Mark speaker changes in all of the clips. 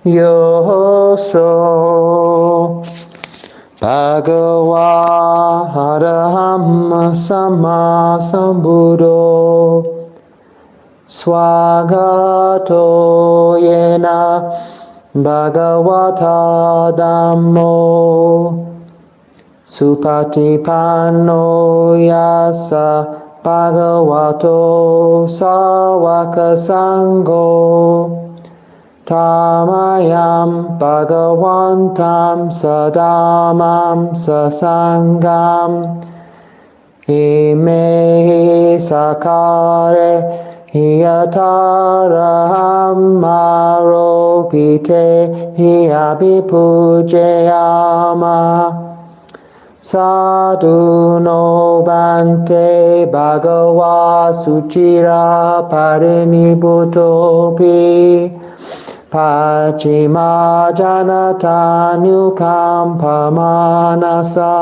Speaker 1: Yoso Bhagava Araham Sama Sambuddho Swagato Yena Bhagavata Dhammo Supatipanno Yasa Bhagavato Sawaka Sangho Tamayam Bhagavantam Sadamam Sasangam Ime Sakare Hiyataraham Maropite Hiabhipujayama Sadhu no Bhante Bhagava Suchira Parinibhutopi Pachima Janata Nukam Pamanasa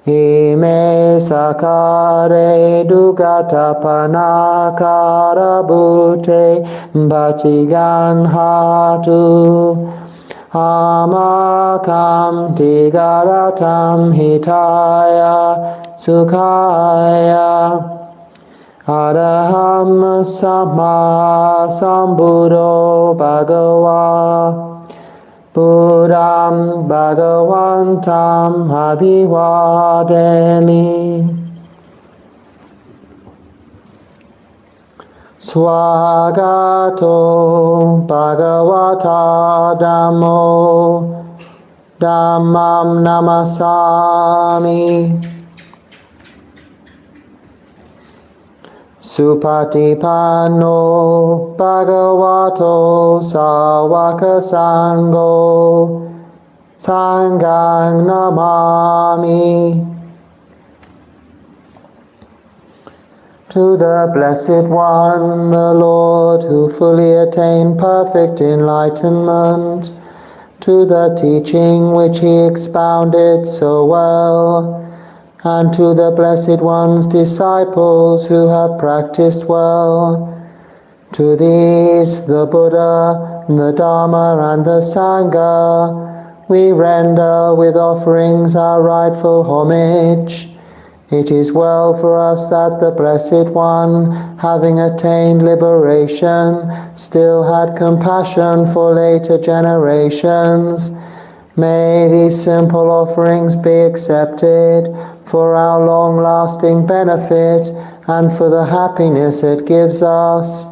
Speaker 1: Ime Sakare Dugata Panakara Bhute Bhatigan Hatu Amakam Tigaratam Hitaya Sukhaya Araham Sama Sambuddho Bhagava Buddham Bhagavantam Abhivademi Swagato Bhagavata Dhammo Dhammam Namasami Supatipanno Bhagavato Sawaka Sangho Sanghang Namami. To the Blessed One, the Lord, who fully attained perfect enlightenment, to the teaching which he expounded so well, and to the Blessed One's disciples who have practiced well, to these, the Buddha, the Dharma, and the Sangha, we render with offerings our rightful homage. It is well for us that the Blessed One, having attained liberation, still had compassion for later generations. May these simple offerings be accepted for our long-lasting benefit and for the happiness it gives us.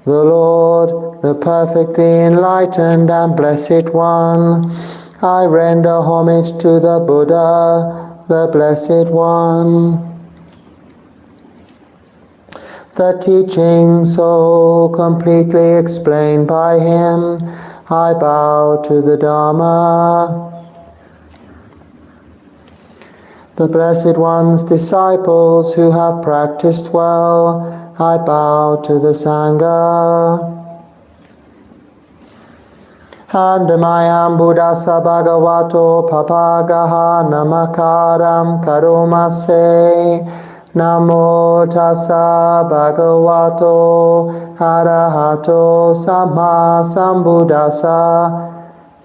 Speaker 1: The Lord, the perfectly enlightened and Blessed One, I render homage to the Buddha, the Blessed One. The teaching so completely explained by him, I bow to the Dharma. The Blessed One's disciples who have practiced well, I bow to the Sangha. Handamayam Buddhasa Bhagavato Papagaha Namakaram Karomase Namo Tassa Bhagavato Arahato Samma Sambuddhassa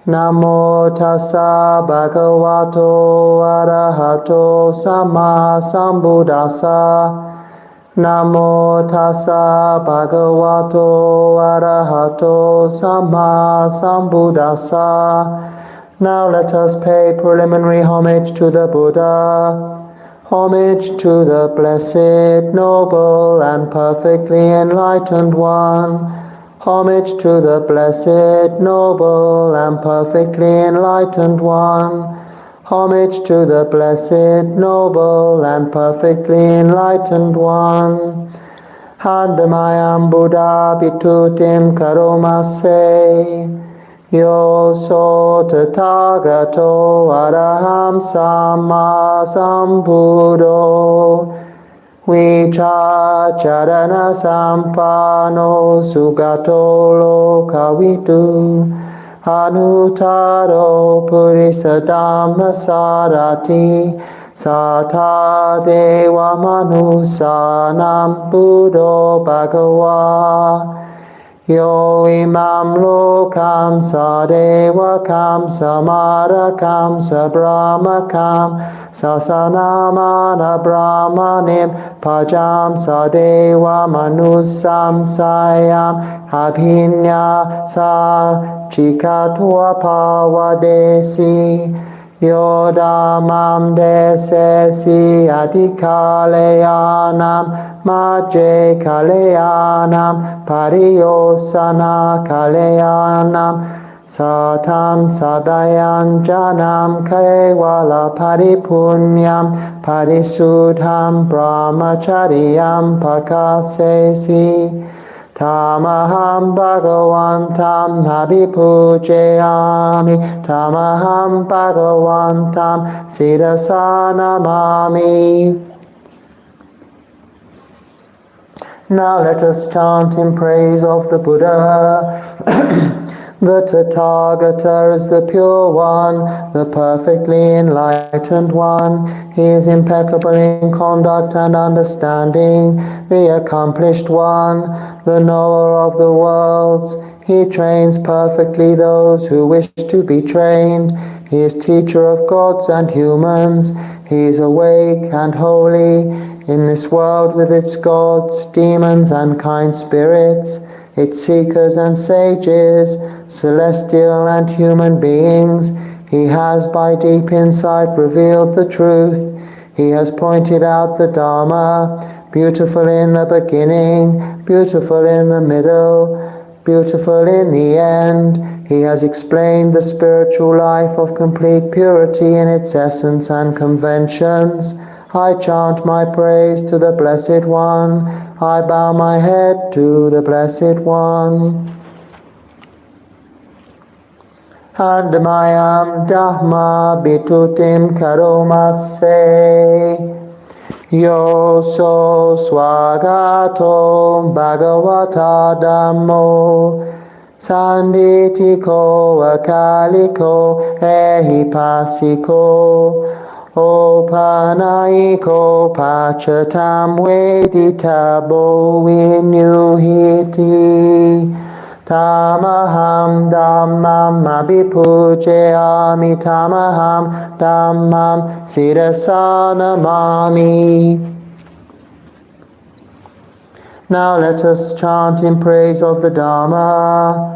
Speaker 1: Namo Tassa Bhagavato Arahato Samma Sambuddhassa Namo Tassa Bhagavato Arahato Samma Sambuddhassa. Now let us pay preliminary homage to the Buddha. Homage to the blessed, noble, and perfectly enlightened one. Homage to the blessed, noble, and perfectly enlightened one. Homage to the blessed, noble, and perfectly enlightened one. Handamayam Buddha Bitutim Karomase Yo so Tathagato Araham Samma Sambuddho Vicha Charana Sampano Sugato Lokavitu Anutaro Purisa Dhamma Sarati Satha Deva Manusanam Buddho Bhagava Yo imam lokam sadevakam samarakam sabrahmakam sasanamana brahmanim pajam sadeva manusam sayam abhinya sa chikatua pavadesi Yodamam desesi adhikaleyanam majje kaleyanam pariyosana kaleyanam satam sabayanjanam kevala paripunyam parisudham brahmacharyam pakasesi Tamaham Bhagavantam Abhipujayami Tamaham Bhagavantam Siddhasanamami. Now let us chant in praise of the Buddha. The Tathagata is the pure one, the perfectly enlightened one. He is impeccable in conduct and understanding, the accomplished one, the knower of the worlds. He trains perfectly those who wish to be trained. He is teacher of gods and humans. He is awake and holy in this world with its gods, demons and kind spirits, its seekers and sages, celestial and human beings. He has by deep insight revealed the truth. He has pointed out the Dharma, beautiful in the beginning, beautiful in the middle, beautiful in the end. He has explained the spiritual life of complete purity in its essence and conventions. I chant my praise to the Blessed One. I bow my head to the Blessed One. Handamayam Dhamma Bitutim Karomase Yo so swagato Bhagavata Dhammo Sanditiko Akaliko Ehipasiko Opanaiko Pachatam Veditabo Vinyuhiti Tamaham Dhammam Abhipujayami Tamaham Dhammam Siddhasanamami. Now let us chant in praise of the Dharma.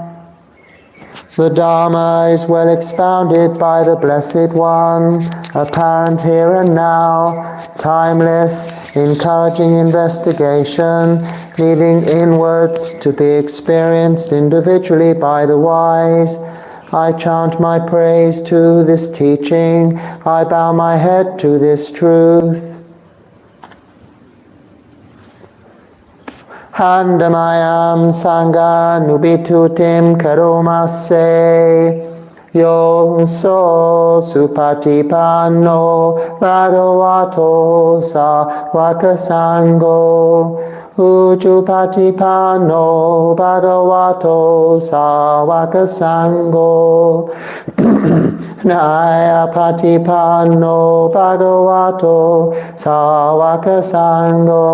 Speaker 1: The Dharma is well expounded by the Blessed One, apparent here and now, timeless, encouraging investigation, leading inwards to be experienced individually by the wise. I chant my praise to this teaching. I bow my head to this truth. Handamayam Sangha Nubitutim Karomase Yo so supatipanno Bhagavato Sāvaka-sangho Ujupatipanno Bhagavato Sāvaka-sangho Nayapatipanno Bhagavato Sāvaka-sangho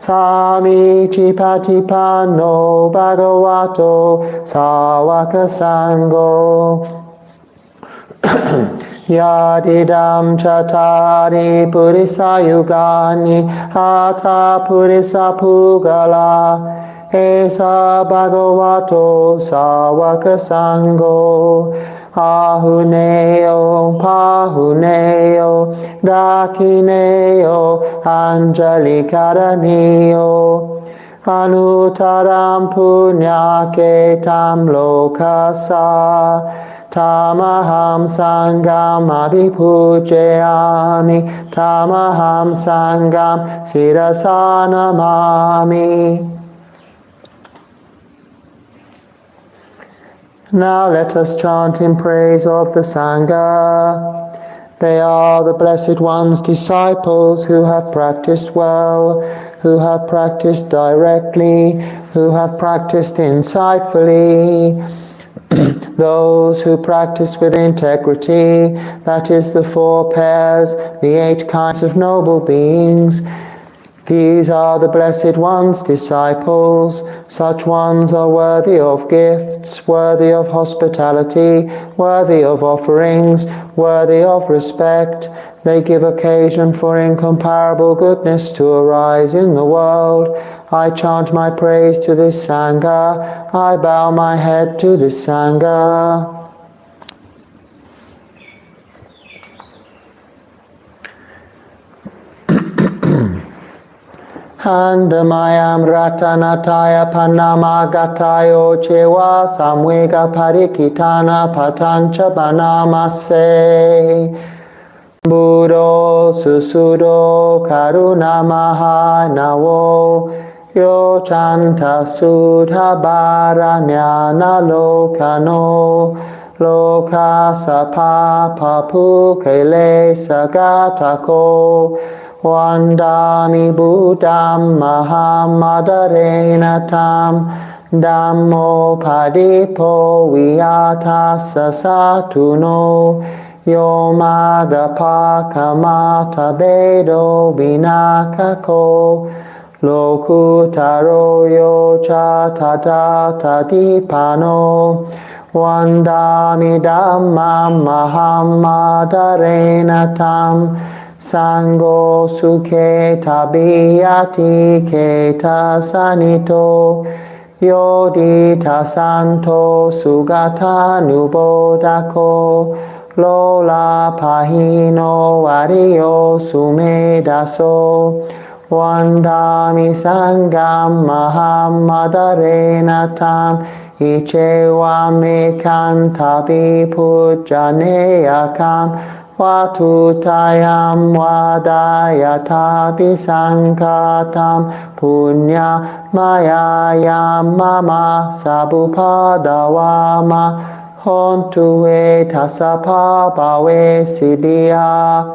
Speaker 1: Samicipatipanno Bhagavato Sāvaka-sangho Yadidam Chatari Purisayugani Hata Purisapugala Esa Bhagavato Sāvaka-sangho Ahuneo, Pahuneo, Dakineo, Anjalikaraneo, Anutaram Punyaketam Lokasa, Tamaham Sangam Abhipujayami, Tamaham Sangam Siddhasanamami. Now let us chant in praise of the Sangha. They are the Blessed One's disciples who have practiced well, who have practiced directly, who have practiced insightfully. Those who practice with integrity, that is the 4 pairs, the 8 kinds of noble beings, These are the Blessed One's disciples. Such ones are worthy of gifts, worthy of hospitality, worthy of offerings, worthy of respect. They give occasion for incomparable goodness to arise in the world. I chant my praise to this Sangha. I bow my head to this Sangha. Handamayam ratanataya panamagatayo chewa samvega parikitana patancha banamase. Buddho susudo karunamaha nawo yo chanta sudha baranyana lokano loka sapa papu kele sagatako. Vandami Buddham Mahamadarena-tam Dhammo Padipo Viyatassa Satuno Yomagapaka Bedo Vinakako Lokutaro Yocha Tata Dipano Vandami Dhammam Mahamadarena-tam Sango sukhe tabiyati keta sanito yodita santo sugata nubodako lola pahino vario sumedaso vandami sangam mahamadarena-tam ichewame kantabi pujaneyakam Vatutayam vadayatapi sankatam punya mayayam mama sabupadawama hontu etasapa bhave siddhya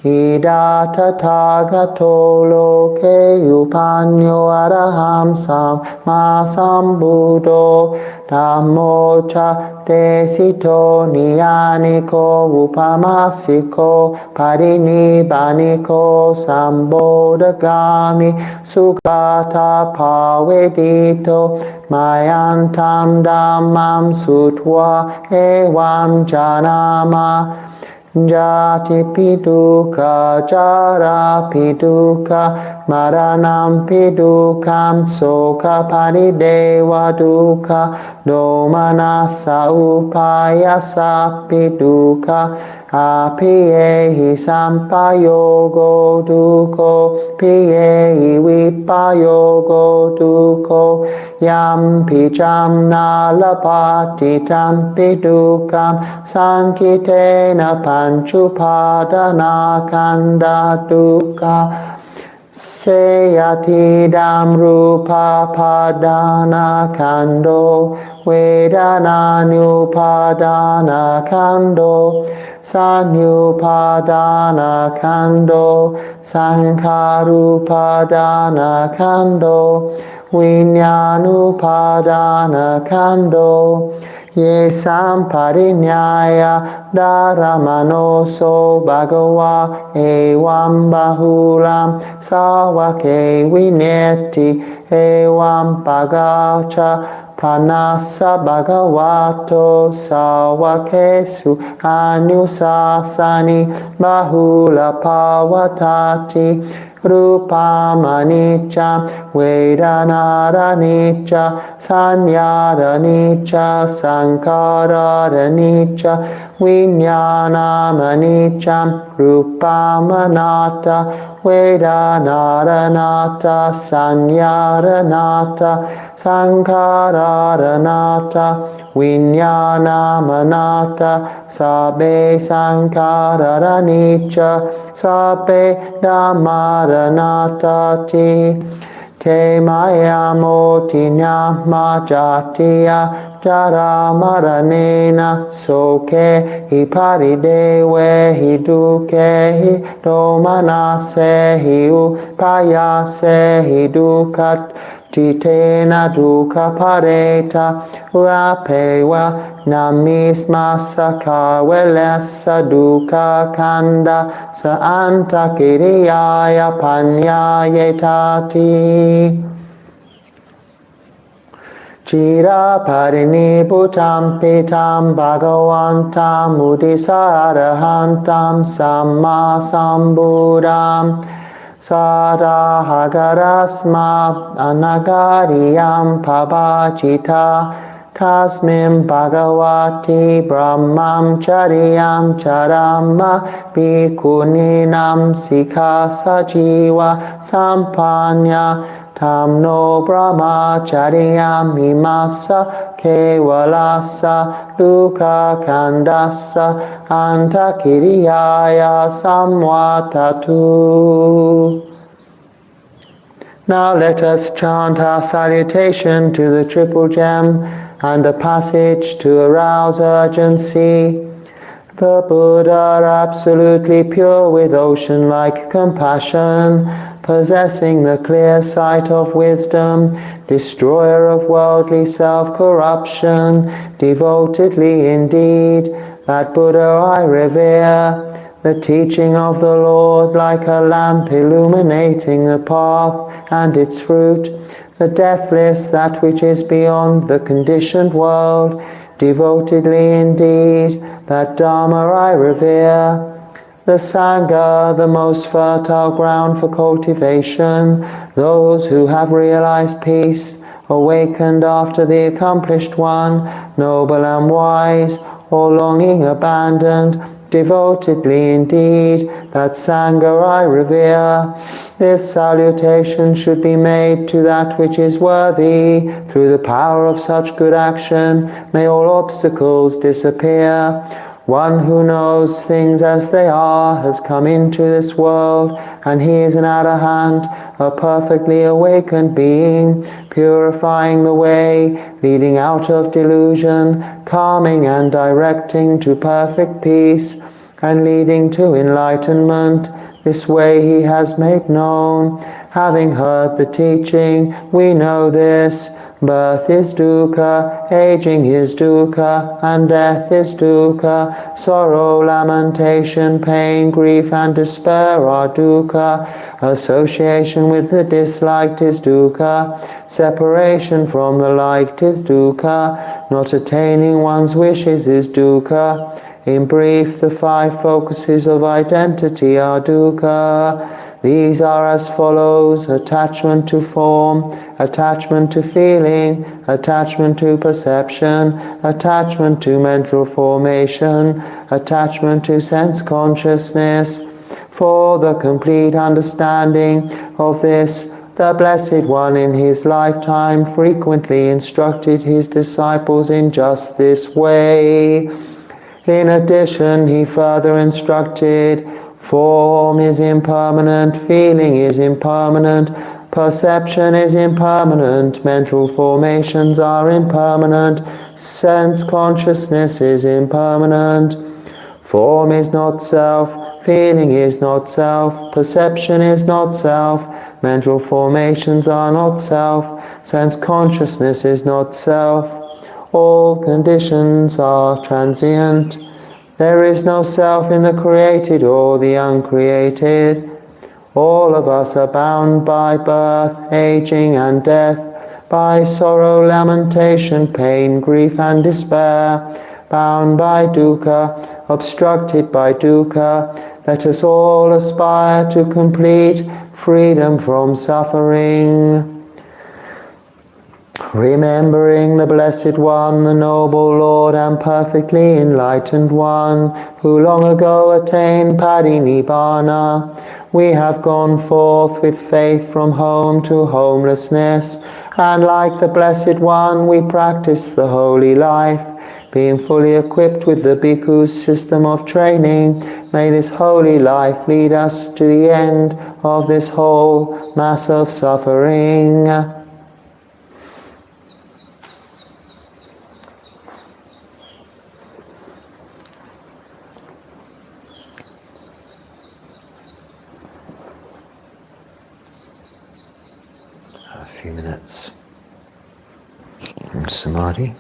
Speaker 1: ida tathagato loke yupanyo araham samma sambuddho dhammo cha desito niyaniko upamasiko parinibbaniko sambodhagami sugata pavedito mayantam dhammam sutva evam janama Jati piduka jara piduka maranam pidukam soka paridewa duka domanasa upayasa piduka apiyehi sampayogo duko piyehi vipayogo duko yam pijam nalapati tam pidukam sankitena panchupadana kanda duka Seyati dam rupa padana kando Vedana nyupadana kando Sanyupadana kando Sankharupadana kando Vinyanupadana kando Ye samparinyaya dharamanoso bhagava evam bahulam savake vineti evam pagacha panasa bhagavato savakesu anusasani bahula pavatati Rupamanicca, Vedananicca, Sanyaranicca, Sankaranicca, Vinyananicca, Rupamanata, Vedanaranata, Sanyaranata, Sankararanata, Vinyanamanata, Sabe Sankaranicca, Sabe Dhammaranatati. Te mayamo tinya majatiya jara maranena soke hi paridewe hi duke hi domanase hi upayase hi dukat Jitena dukkha pareta uapewa namismasaka velessa dukkha kanda sa antakiriyaya panyayetati. Chira parini bhutam pitam bhagavantam mudisarahantam samma sambuddham Sadahagarasma anagariyam pabachita tasmim bhagavati brahmam chariyam charama bhikkhuninam sikha sajiva sampanya tamno brahmacharyam himasa kevalasa dukkha kandasa antakiriyaya samvatatu. Now let us chant our salutation to the triple gem and the passage to arouse urgency. The Buddha, absolutely pure with ocean-like compassion, possessing the clear sight of wisdom, destroyer of worldly self-corruption, devotedly indeed, that Buddha I revere, the teaching of the Lord like a lamp illuminating the path and its fruit, the deathless, that which is beyond the conditioned world, devotedly indeed, that Dharma I revere, the Sangha, the most fertile ground for cultivation, those who have realized peace, awakened after the accomplished one, noble and wise, all longing abandoned, devotedly indeed, that Sangha I revere. This salutation should be made to that which is worthy. Through the power of such good action, may all obstacles disappear. One who knows things as they are has come into this world, and he is an arahant, a perfectly awakened being, purifying the way, leading out of delusion, calming and directing to perfect peace, and leading to enlightenment. This way he has made known. Having heard the teaching, we know this. Birth is dukkha, aging is dukkha, and death is dukkha. Sorrow, lamentation, pain, grief, and despair are dukkha. Association with the disliked is dukkha. Separation from the liked is dukkha. Not attaining one's wishes is dukkha. In brief, the 5 focuses of identity are dukkha. These are as follows: attachment to form, attachment to feeling, attachment to perception, attachment to mental formation, attachment to sense consciousness. For the complete understanding of this, the Blessed One in his lifetime frequently instructed his disciples in just this way. In addition, he further instructed, form is impermanent, feeling is impermanent, perception is impermanent, mental formations are impermanent, sense consciousness is impermanent. Form is not self, feeling is not self, perception is not self, mental formations are not self, sense consciousness is not self. All conditions are transient. There is no self in the created or the uncreated. All of us are bound by birth, aging, and death, by sorrow, lamentation, pain, grief, and despair, bound by dukkha, obstructed by dukkha. Let us all aspire to complete freedom from suffering. Remembering the Blessed One, the Noble Lord and perfectly enlightened One, who long ago attained Parinibbana, we have gone forth with faith from home to homelessness, and like the Blessed One we practice the holy life. Being fully equipped with the Bhikkhu's system of training, may this holy life lead us to the end of this whole mass of suffering. A few few minutes in samadhi.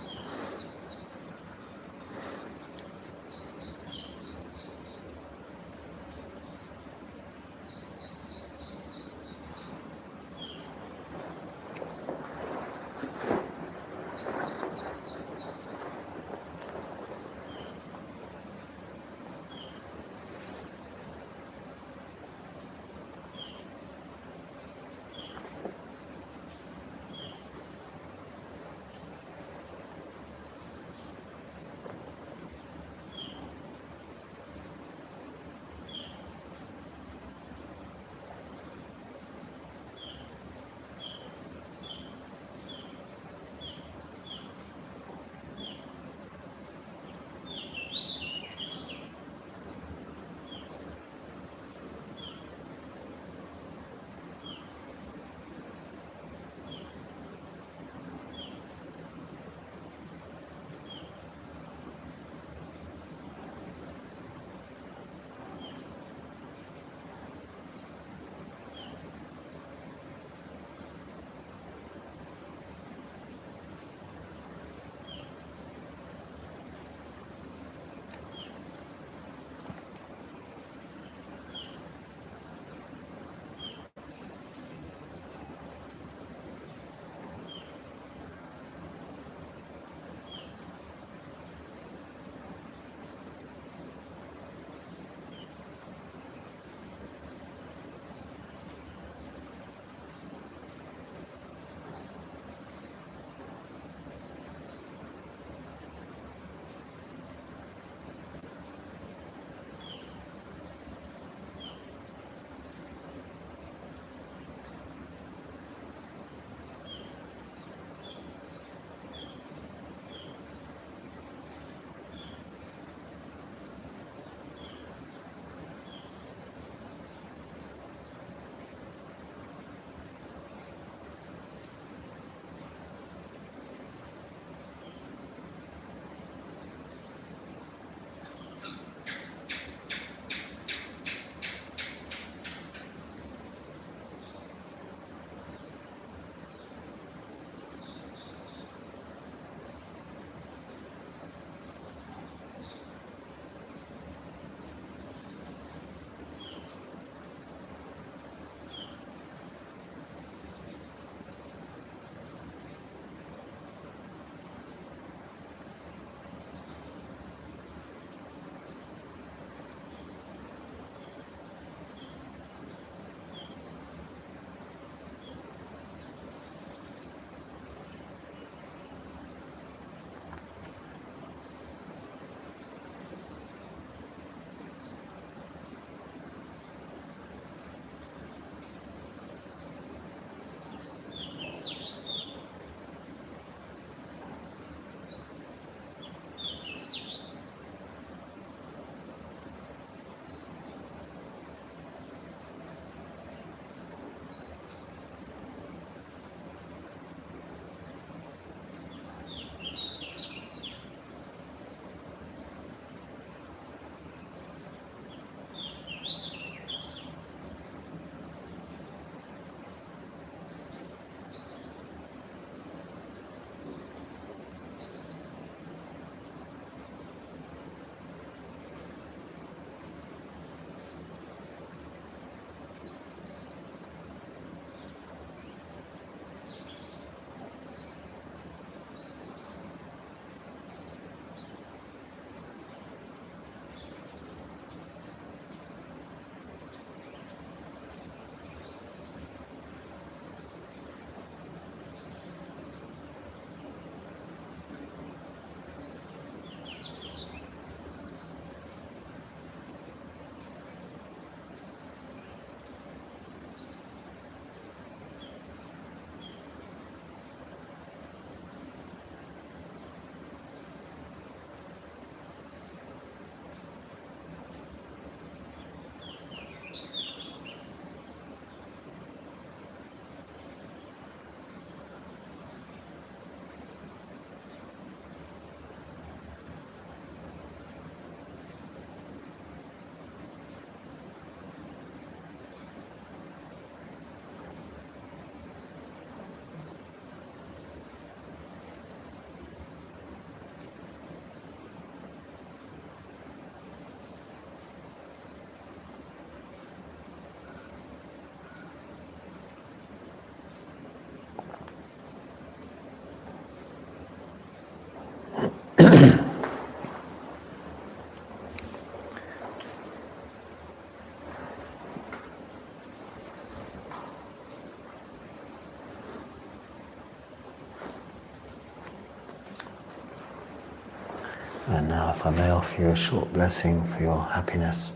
Speaker 1: And now if I may offer you a short blessing for your happiness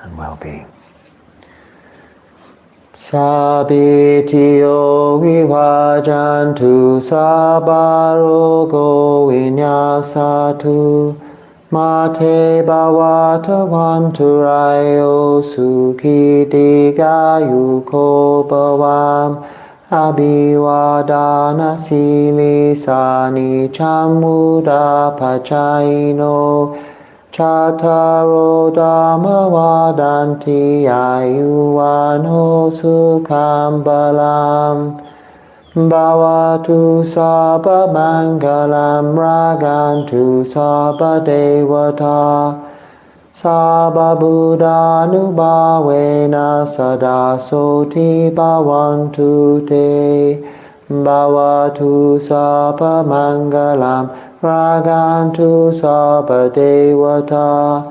Speaker 1: and well-being. Sabitiyo vivajantu sabarogo vinyasatu mate bhavatavanturayo sukhi digayu bhavam abhivadana simi sani chamuda pachayino Chattaro Dhamma Vadanti Ayuvano Sukham Balam Bhavatu Sabba Mangalam Ragantu Sabba Devata Sabba Buddha Nubhavena Sada Soti Bhavantu Te Bhavatu Sabba Mangalam Ragantu Sabba Devata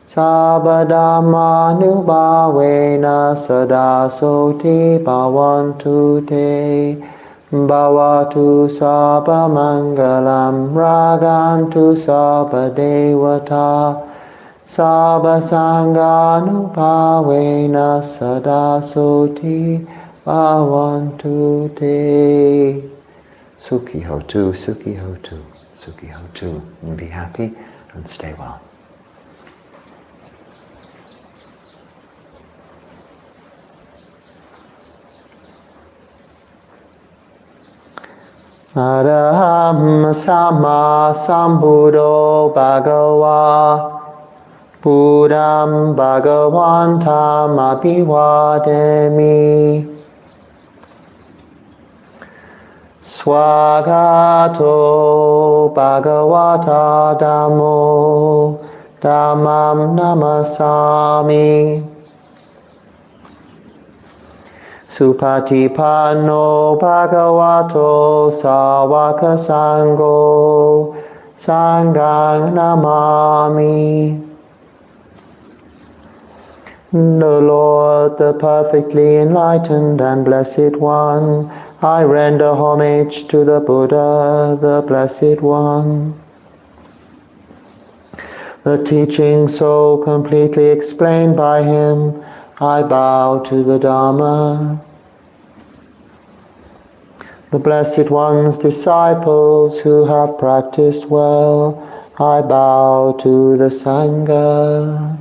Speaker 1: Sabba Dhamma Nubhavena Sada Soti Bhavantu Te Bhavatu Sabba Mangalam Ragantu Sabba Devata Sabba Sangha Nubhavena Sada Soti Bhavantu Te. Sukhi Hotu, Sukhi Hotu. Sukhi Hotu, and be happy and stay well. Araham Sama Sambuddho Bhagava Buddham Bhagavantam Abhivademi Swagato Bhagavata Dhammo Dhammam Namasami Supatipanno Bhagavato Sāvaka Sangho Sanghang Namami. The Lord, the perfectly enlightened and blessed One, I render homage to the Buddha, the Blessed One. The teaching so completely explained by him, I bow to the Dhamma. The Blessed One's disciples who have practiced well, I bow to the Sangha.